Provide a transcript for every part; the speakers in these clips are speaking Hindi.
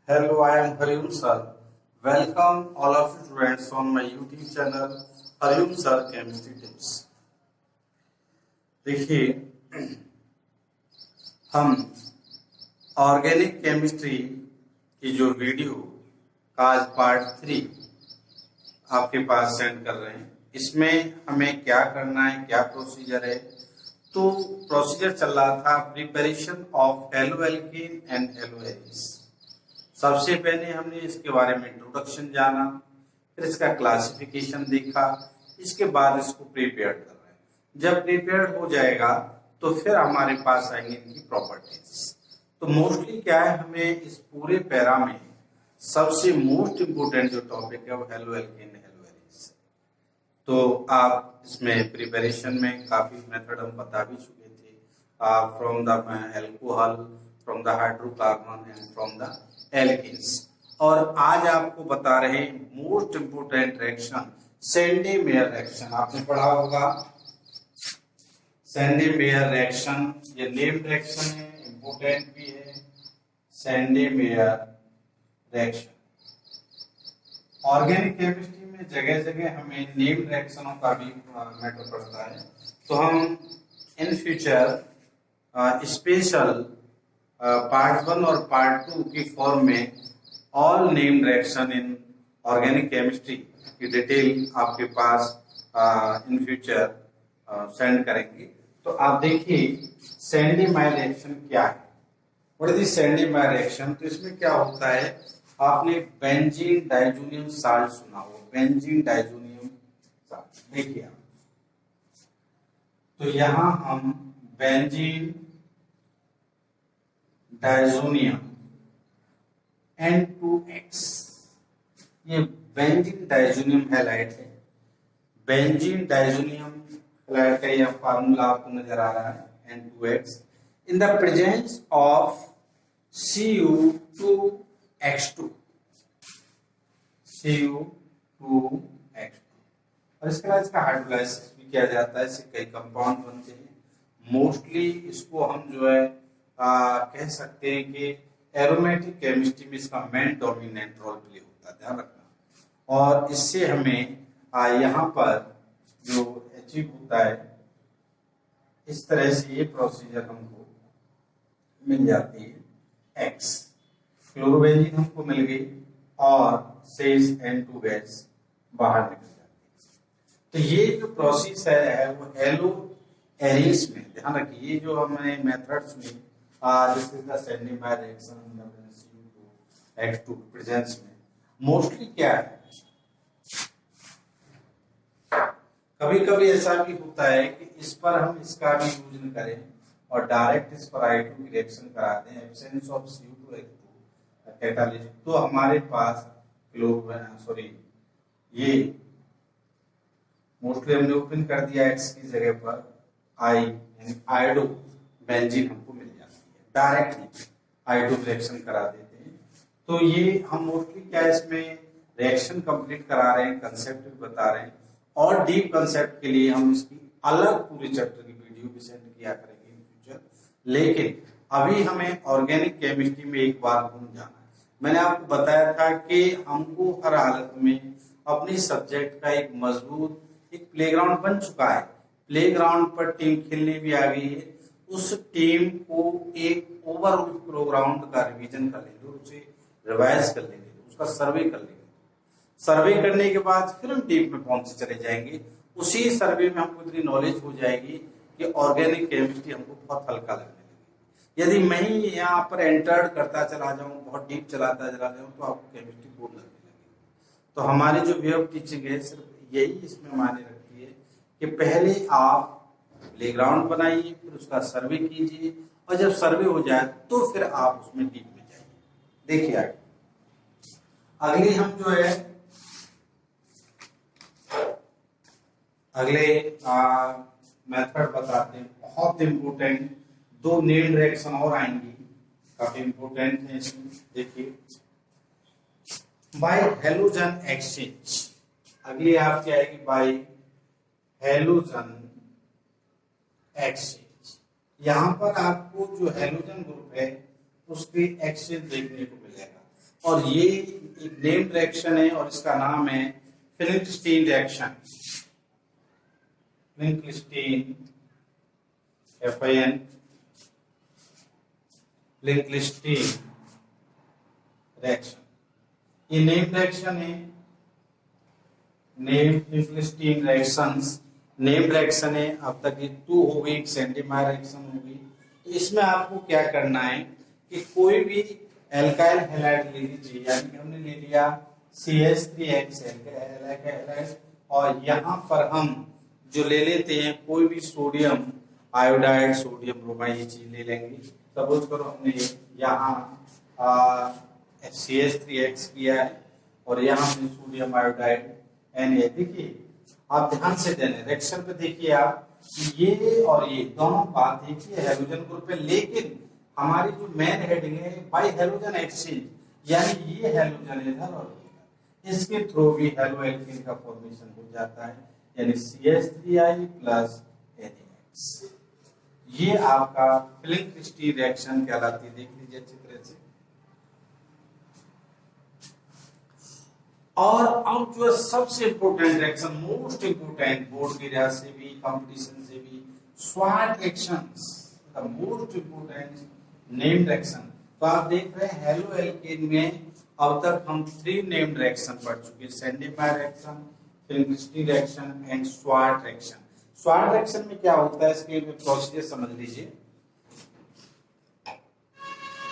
Hello, I am Harium sir. Welcome all of you students on my YouTube channel Hariom sir chemistry tips. देखिए, हम ऑर्गेनिक केमिस्ट्री की जो वीडियो का आज पार्ट 3 आपके पास सेंड कर रहे हैं। इसमें हमें क्या करना है, क्या प्रोसीजर है। तो प्रोसीजर चल रहा था प्रिपरेशन ऑफ हेलोएल्कीन एंड हेलोएरिस। सबसे पहले हमने इसके बारे में इंट्रोडक्शन जाना, फिर इसका क्लासिफिकेशन देखा, इसके बाद इसको प्रिपेयर कर रहे हैं। जब प्रिपेयर हो जाएगा तो फिर हमारे पास आएंगे इनकी प्रॉपर्टीज। तो मोस्टली क्या है, हमें इस पूरे पैरा में सबसे मोस्ट इम्पोर्टेंट जो टॉपिक है वो हेलोएल्कीन हेलोएरिस। तो आप इसमें प्रिपरेशन में काफी मेथड हम बता भी चुके थे, from the alcohol, from the hydrocarbon and from the alkenes. और आज आपको बता रहे हैं most important reaction Sandy-mayor reaction. आपने पढ़ा होगा सैंडी-मेयर रिएक्शन, ये नेम रिएक्शन है, इंपोर्टेंट भी है। सैंडी-मेयर रिएक्शन ऑर्गेनिक केमिस्ट्री में जगह जगह हमें नेम रिएक्शनों का भी मैटर पड़ता है। तो हम इन फ्यूचर स्पेशल पार्ट 1 और पार्ट 2 की फॉर्म में all name reaction in organic chemistry की डिटेल आपके पास इन फ्यूचर सेंड करेंगे। तो आप देखिए सैंडी-मेयर रिएक्शन क्या है, what is the Sandy-mayor reaction. तो इसमें क्या होता है, आपने बेंजीन डाइजोनियम साल्ट सुना हो, बेंजीन डाइजोनियम साल्ट। देखिए आप, तो यहां हम बेंजीन डाइजोनियम N2X, ये बेंजीन डाइजोनियम हैलाइड है। बेंजीन डाइजोनियम हैलाइड का यह फार्मूला आपको नजर आ रहा है N2X in the presence of Cu2X2, Cu2X2। और इसके बाद इसका हाइड्रोलाइसिस भी किया जाता है, इससे कई कंपाउंड बनते हैं। मोस्टली इसको हम जो है कह सकते हैं कि एरोमेटिक केमिस्ट्री में इसका मेन डोमिनेंट रोल प्ले होता है, ध्यान रखना। और इससे हमें यहाँ पर जो अचीव होता है, इस तरह से ये प्रोसीजर हमको मिल जाती है। X क्लोरोबेंजीन हमको मिल गई और शेष N2 गैस बाहर निकल जाती है। तो ये जो प्रोसेस है वो हेलोएरिस में, ध्यान रखिए, ये जो हमें मेथड्स में this is the Sandy-mayor reaction in the Cu2X2 presence में मोस्टली क्या है, कभी कभी ऐसा भी होता है कि इस पर हम इसका भी यूज न करें और डायरेक्ट इस पर I2 की रिएक्शन करा दें, एब्सेंस ऑफ Cu2X2 कैटालिस्ट। तो हमारे पास ये मोस्टली हमने ओपन कर दिया X की जगह पर I यानी आयोडो बेंजीन हमको मिल जाती है, डायरेक्टली I2 रिएक्शन करा देते हैं। तो ये हम मोस्टली क्या इसमें रिएक्शन कंप्लीट करा रहे हैं, कंसेप्ट भी बता रहे हैं। और डीप कंसेप्ट के लिए हम इसकी अलग पूरे चैप्टर की वीडियो भी सेंड किया करेंगे इन फ्यूचर। लेकिन अभी हमें ऑर्गेनिक केमिस्ट्री में एक बार घूम जाना है। मैंने आपको बताया था कि हमको हर हालत में अपनी सब्जेक्ट का एक मजबूत एक प्लेग्राउंड बन चुका है। प्लेग्राउंड पर टीम खेलने भी आ गई है। उस टीम को एक ओवरऑल प्रोग्राम का रिवीजन कर लेंगे, उसे रिवाइज कर लेंगे, उसका सर्वे कर लेंगे। सर्वे करने के बाद फिर हम डीप में पहुंच चले जाएंगे। उसी सर्वे में हमको इतनी नॉलेज हो जाएगी कि ऑर्गेनिक केमिस्ट्री हमको बहुत हल्का लगने लगेगी। यदि मैं ही यहाँ पर एंटर्ड करता चला जाऊं, बहुत डीप चलाता चला जाऊं, तो आपको केमिस्ट्री बोर लगने लगेगी। तो हमारी जो वे ऑफ टीचिंग है सिर्फ यही इसमें मायने रखती है कि पहले आप प्लेग्राउंड बनाइए, फिर उसका सर्वे कीजिए, और जब सर्वे हो जाए तो फिर आप उसमें डीप में जाइए। देखिए आगे अगली हम जो है अगले मेथड बताते हैं, बहुत इंपोर्टेंट। 2 नेम रिएक्शन और आएंगी, काफी इंपोर्टेंट है इसमें। देखिए बाय हैलोजन एक्सचेंज, अगली आपकी आएगी बाय हैलोजन एक्सचेंज। यहाँ पर आपको जो हैलोजन ग्रुप है उसके एक्सचेंज देखने को मिलेगा। और ये एक नेम्ड रिएक्शन है और इसका नाम है फिलिंगस्टीन रिएक्शन। फिलिंगस्टीन FIN फिलिंगस्टीन रिएक्शन, ये नेम्ड रिएक्शन है। नेम्ड फिलिंगस्टीन रिएक्शंस नेम्ड रिएक्शन है। अब तक ये 2 हो गई, सेंटीमायर रिएक्शन हो गई। तो इसमें आपको क्या करना है कि कोई भी एल्काइल हैलाइड ले लीजिए, यानी कि हमने ले लिया CH3X हैलाइड, और यहाँ पर हम जो ले लेते हैं कोई भी सोडियम आयोडाइड, सोडियम ब्रोमाइड, ये चीज ले लेंगे। सपोज करो हमने यहाँ CH3X किया है और यहाँ हमने सोडियम आयोडाइड Na। देखिए आप ध्यान से देने रिएक्शन पे, देखिए आप ये और ये दोनों बात देखिए हैलोजन ग्रुप है, लेकिन हमारी जो मेन हेडिंग है बाय हैलोजन एक्सचेंज, यानी ये हैलोजन इधर और इधर, इसके थ्रू भी हेलो एल्केन का फॉर्मेशन हो जाता है, यानी CH3I प्लस NaX। ये आपका फिलिंगस्टीन रिएक्शन कहलाती है। देख लीजिए अच्छी तरह से। और अब जो सबसे important reaction, most important, board के लिहाज से भी कंपटीशन से भी, Swarts reactions, the most important named reaction. तो आप देख रहे हैं हेलो एल्केन में अब तक हम 3 नेम्ड रिएक्शन पढ़ चुके, Sandmeyer reaction, Finkelstein reaction and Swarts reaction. Swarts reaction में क्या होता है, इसके प्रोसीजर समझ लीजिए।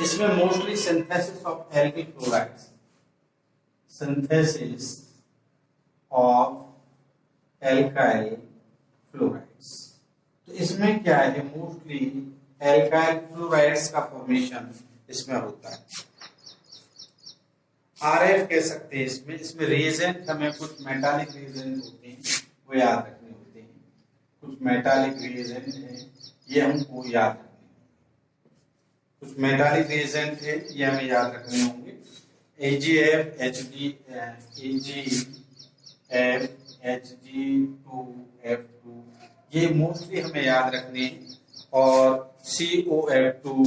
इसमें mostly synthesis of alkyl chlorides, synthesis of alkyl fluorides। तो इसमें क्या है, मोस्टली एल्काइल फ्लोराइड्स का फॉर्मेशन इसमें होता है। RF कह सकते हैं इसमें। इसमें रिएजेंट हमें कुछ मेटालिक रिएजेंट होते हैं, वो याद रखने होते हैं। कुछ मेटालिक रिएजेंट है, ये हमको याद रखने होंगे। कुछ मेटालिक रिएजेंट है, ये हमें याद रखने होंगे। AgF, HgF2F2, ये मोस्टली हमें याद रखने, और COF2,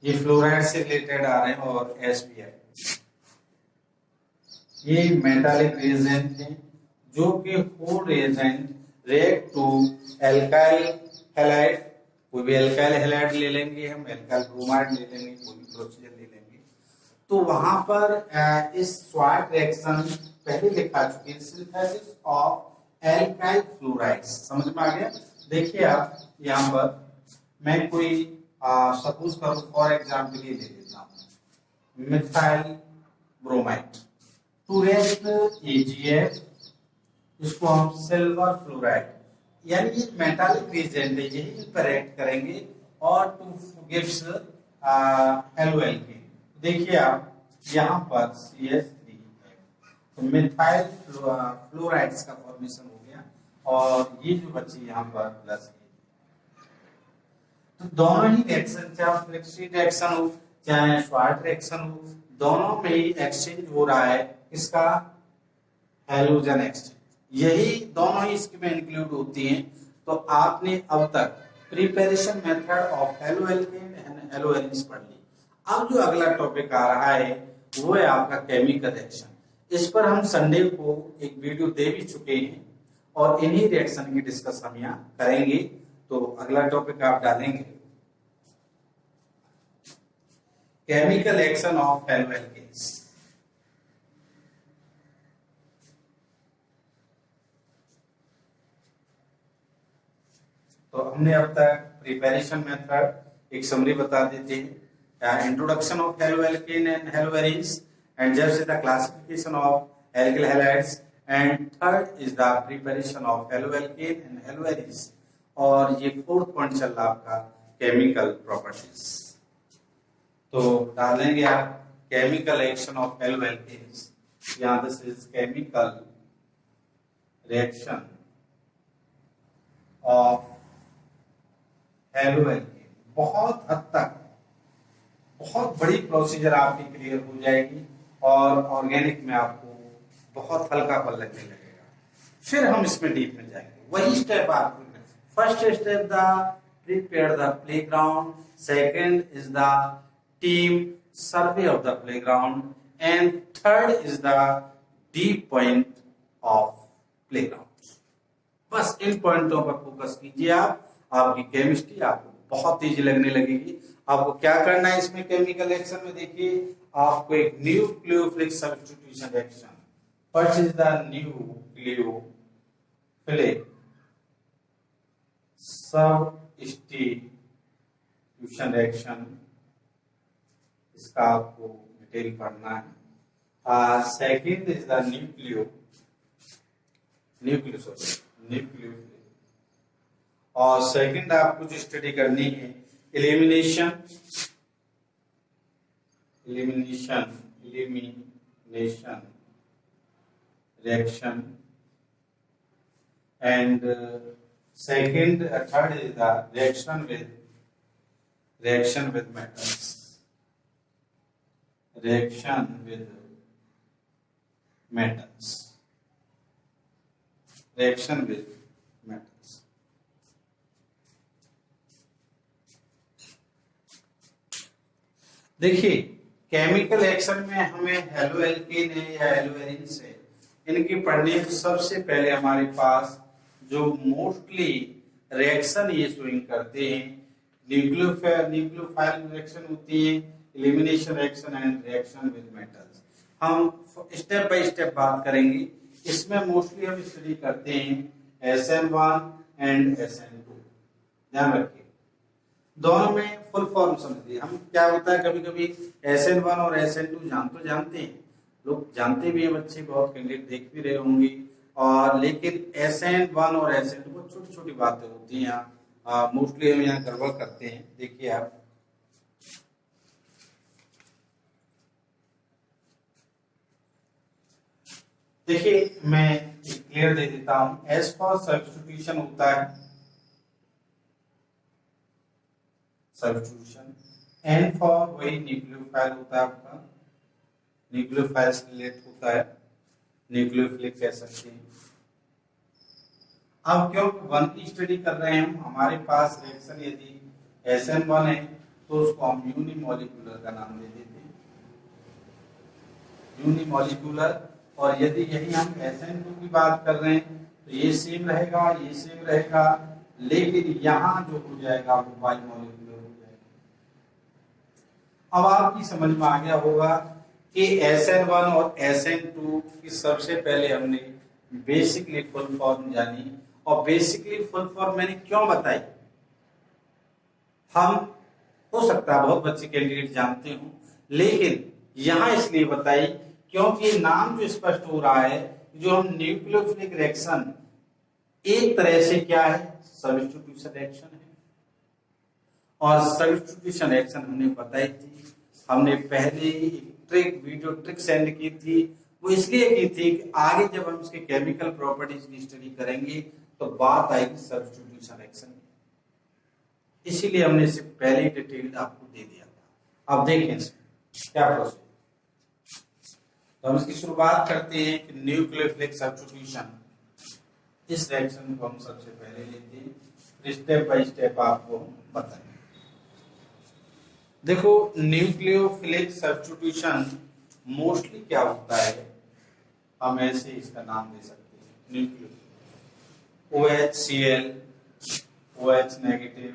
ये फ्लोराइड से रिलेटेड आ रहे हैं, और SPF, ये मेटालिक रिएजेंट हैं जो कि whole reagent react to alkyl halide. कोई भी एल्काइल हैलाइड ले लेंगे हम, एल्काइल ब्रोमाइड ले लेंगे, कोई भी प्रोसीजर ले लेंगे, तो वहां पर इस स्वाट रिएक्शन पहले लिखा चुके हैं, सिंथेसिस ऑफ एल्काइल फ्लोराइड्स। समझ में आ गया। देखिए आप यहाँ पर मैं कोई सपोज करो फॉर एग्जाम्पल ये ले लेता हूँ methyl bromide to react AgF, इसको हम सिल्वर फ्लोराइड, यानी ये मेटालिक रिएजेंट है, यही पर रिएक्ट करेंगे और टू गिव्स हेलो एल्केन। देखिए आप यहाँ पर CH3, तो मिथाइल फ्लोराइड्स का फॉर्मेशन हो गया, और ये जो बची यहाँ पर प्लस। तो दोनों ही रिएक्शन, चाहे फिलिंगस्टीन रिएक्शन हो चाहे स्वाट रिएक्शन हो, दोनों में ही एक्सचेंज हो रहा है इसका हैलोजन एक्सचेंज, यही दोनों ही इसमें इंक्लूड होती हैं। तो आपने अब तक preparation method of halo alkane and halo arenes पढ़ ली। अब जो अगला टॉपिक आ रहा है वो है आपका केमिकल रिएक्शन। इस पर हम संडे को एक वीडियो दे भी चुके हैं, और इन्हीं रिएक्शन की डिस्कस हम यहाँ करेंगे। तो अगला टॉपिक आप डालेंगे chemical action of halo alkanes. तो हमने अब तक प्रिपरेशन मेथड एक समरी बता देते हैं, introduction of halo alkane and hello arenes, and just the classification of alkyl halides, and third is the preparation of halo alkane and hello arenes, और ये फोर्थ पॉइंट चल रहा आपका केमिकल प्रॉपर्टीज। तो डालेंगे आप chemical action of halo alkanes, यहाँ this is chemical reaction of halo alkane. बहुत हद तक बहुत बड़ी प्रोसीजर आपकी क्लियर हो जाएगी, और ऑर्गेनिक में आपको बहुत हल्का पल लगने लगेगा। फिर हम इसमें डीप में जाएंगे। वही स्टेप आपको, first step the prepare the playground, second is the team, survey of the playground, and third is the deep point of playground. बस इन पॉइंटों पर फोकस कीजिए आप, आपकी केमिस्ट्री आपको बहुत तेजी लगने लगेगी। आपको क्या करना है इसमें केमिकल एक्शन में, देखिए आपको एक nucleophilic substitution reaction, what is the nucleophilic substitution reaction, इसका आपको डिटेल पढ़ना है। सेकंड इज द न्यूक्लियोफिलिक, और सेकंड आपको जो स्टडी करनी है elimination reaction, and third is the reaction with metals, देखिए केमिकल एक्शन में हमें हेलोएल्केन है या हेलोएरिन्स है, इनकी पढ़ने से सबसे पहले हमारे पास जो मोस्टली रिएक्शन ये स्विंग करते हैं न्यूक्लियोफाइल रिएक्शन होती है, elimination reaction and reaction with metals. हम स्टेप बाय स्टेप बात करेंगे। इसमें मोस्टली हम स्टडी करते हैं SN1 एंड SN2। ध्यान रखिए दोनों में फुल फॉर्म समझिए। हम क्या होता है कभी कभी SN1 और SN2 जानते हैं, लोग जानते भी हैं, बच्चे बहुत कैंडिडेट देख भी रहे होंगे, और लेकिन SN1 और SN2 को छोटी छोटी बातें होती हैं, मोस्टली हम यहाँ गड़बड़ करते हैं। देखिए आप देखिए मैं क्लियर दे देता हूं। S फॉर सब्स्टिट्यूशन होता है सब्स्टिट्यूशन, N फॉर वही न्यूक्लियोफाइल होता है आपका, न्यूक्लियोफाइल से रिलेट होता है, न्यूक्लियोफिलिक कह सकते हैं। अब क्यों 1 की स्टडी कर रहे हैं हम, हमारे पास रिएक्शन यदि SN1 है तो उसको हम यूनिमॉलिक्यूलर का नाम दे देते हैं, यूनिमॉलिक्यूलर। और यदि यही हम SN2 की बात कर रहे हैं तो ये सेम रहेगा, ये सेम रहेगा, लेकिन यहाँ जो हो जाएगा वो बाइमॉलिक्यूलर हो जाएगा। अब आपकी समझ में आ गया होगा कि SN1 और SN2 की सबसे पहले हमने बेसिकली फुल फॉर्म जानी, और बेसिकली फुल फॉर्म मैंने क्यों बताई। हम हो सकता है बहुत बच्चे कैंडिडेट जानते हो, लेकिन यहाँ इसलिए बताई क्योंकि नाम जो स्पष्ट हो रहा है, जो हम न्यूक्लियोफिलिक रिएक्शन एक तरह से क्या है, सब्स्टिट्यूशन रिएक्शन है। और सब्स्टिट्यूशन रिएक्शन हमने बताई थी, हमने पहले वीडियो ट्रिक सेंड की थी, वो इसलिए की थी कि आगे जब हम इसके केमिकल प्रॉपर्टीज की स्टडी करेंगे तो बात आएगी सब्स्टिट्यूशन रिएक्शन की, इसीलिए हमने इसे पहले डिटेल आपको दे दिया था। अब देखें इसमें क्या प्रोसेस। तो हम इसकी शुरुआत करते हैं कि न्यूक्लियोफिलिक सब्स्टिट्यूशन, इस रिएक्शन को हम सबसे पहले लेते हैं, स्टेप बाय स्टेप आपको बताएंगे। देखो न्यूक्लियोफिलिक सब्स्टिट्यूशन मोस्टली क्या होता है, हम ऐसे इसका नाम दे सकते हैं nucleo, OHCl, OH negative,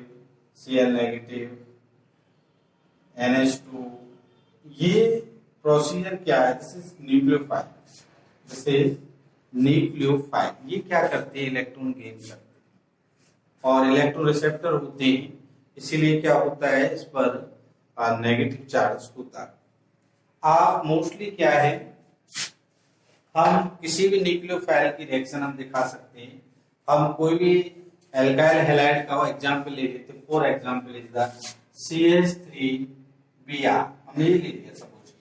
Cl negative, NH2, ये प्रोसीजर क्या है, this is nucleophile, this is nucleophile. ये क्या करते हैं, इलेक्ट्रॉन गेन करते हैं और इलेक्ट्रॉन रिसेप्टर होते हैं, इसीलिए क्या होता है इस पर नेगेटिव चार्ज होता है। आप मोस्टली क्या है, हम किसी भी न्यूक्लियोफाइल की रिएक्शन हम दिखा सकते हैं। हम कोई भी एल्काइल हैलाइड का एग्जांपल ले लेते, for example is the CH3Br, हमने ये ले लिया सपोज कीजिए।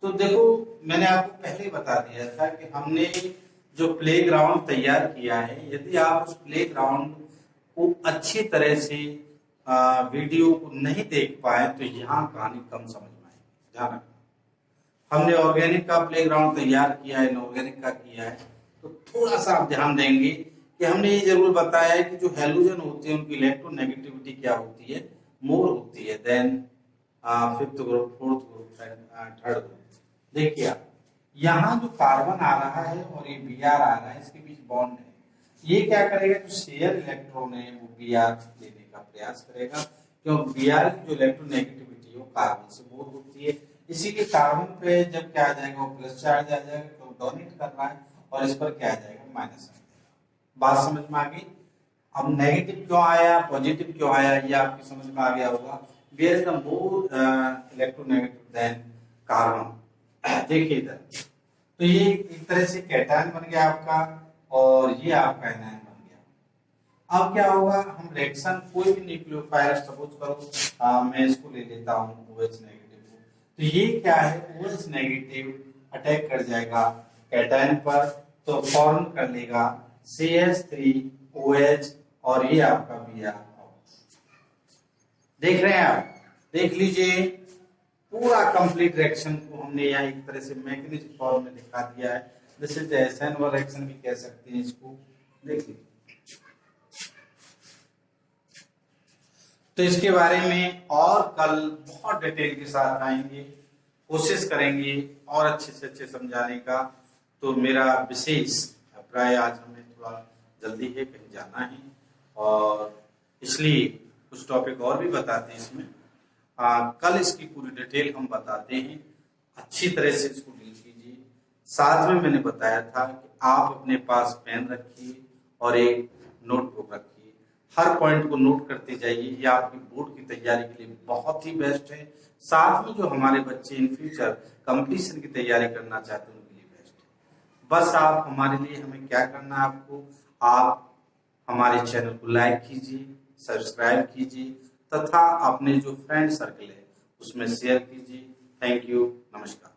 तो देखो मैंने आपको पहले ही बता दिया था कि हमने जो प्लेग्राउंड तैयार किया है, यदि आप उस प्लेग्राउंड को अच्छी तरह से वीडियो को नहीं देख पाए तो यहाँ कहानी कम समझ में आएगी। ध्यान रखना, हमने ऑर्गेनिक का प्लेग्राउंड तैयार किया है, इनऑर्गेनिक का किया है, तो थोड़ा सा आप ध्यान देंगे कि हमने ये जरूर बताया है कि जो हैलोजन होते हैं उनकी इलेक्ट्रोनेगेटिविटी क्या होती है, मोर होती है then fifth group, fourth group, third group. देखिए आप यहाँ जो कार्बन आ रहा है और ये Br आ रहा है, इसके बीच बॉन्ड है। ये क्या करेगा, जो शेयर इलेक्ट्रॉन है वो Br लेने का प्रयास करेगा, क्योंकि Br की जो इलेक्ट्रोनेगेटिविटी है वो कार्बन से बहुत होती है। इसीलिए कार्बन पे जब क्या आ जाएगा, वो प्लस चार्ज आ जाएगा, तो डोनेट कर रहा है, और इस पर क्या आ जाएगा, माइनस आ जाएगा। बात समझ में आ गई? अब नेगेटिव क्यों आया, पॉजिटिव क्यों आया, ये आपकी समझ में आ गया होगा। Br is the more electronegative than carbon. देखिए इधर, तो ये एक तरह से कैटायन बन गया आपका, और ये आपका एनायन बन गया। अब क्या होगा, हम रिएक्शन कोई भी न्यूक्लियोफाइल, सपोज करो मैं इसको ले लेता हूँ OH नेगेटिव को, तो ये क्या है, OH नेगेटिव अटैक कर जाएगा कैटायन पर, तो फॉर्म कर लेगा CH3OH, और ये आपका Br। देख रहे हैं आप, देख लीजिए पूरा कंप्लीट रिएक्शन को हमने यहाँ एक तरह से मैकेनिज्म फॉर्म में दिखा दिया है। दिस इज SN1 रिएक्शन भी कह सकते हैं इसको। देखिए, तो इसके बारे में और कल बहुत डिटेल के साथ आएंगे, कोशिश करेंगे और अच्छे से अच्छे समझाने का। तो मेरा विशेष अभिप्राय, आज हमें थोड़ा जल्दी है, कहीं जाना है, और इसलिए कुछ टॉपिक और भी बताते हैं इसमें। कल इसकी पूरी डिटेल हम बताते हैं, अच्छी तरह से इसको डील कीजिए। साथ में मैंने बताया था कि आप अपने पास पेन रखिए और एक नोटबुक रखिए, हर पॉइंट को नोट करते जाइए। ये आपकी बोर्ड की तैयारी के लिए बहुत ही बेस्ट है। साथ में जो हमारे बच्चे इन फ्यूचर कंपटीशन की तैयारी करना चाहते हैं उनके लिए बेस्ट है। बस आप हमारे लिए, हमें क्या करना है आपको, आप हमारे चैनल को लाइक कीजिए, सब्सक्राइब कीजिए, तथा अपने जो फ्रेंड सर्कल है उसमें शेयर कीजिए। थैंक यू, नमस्कार।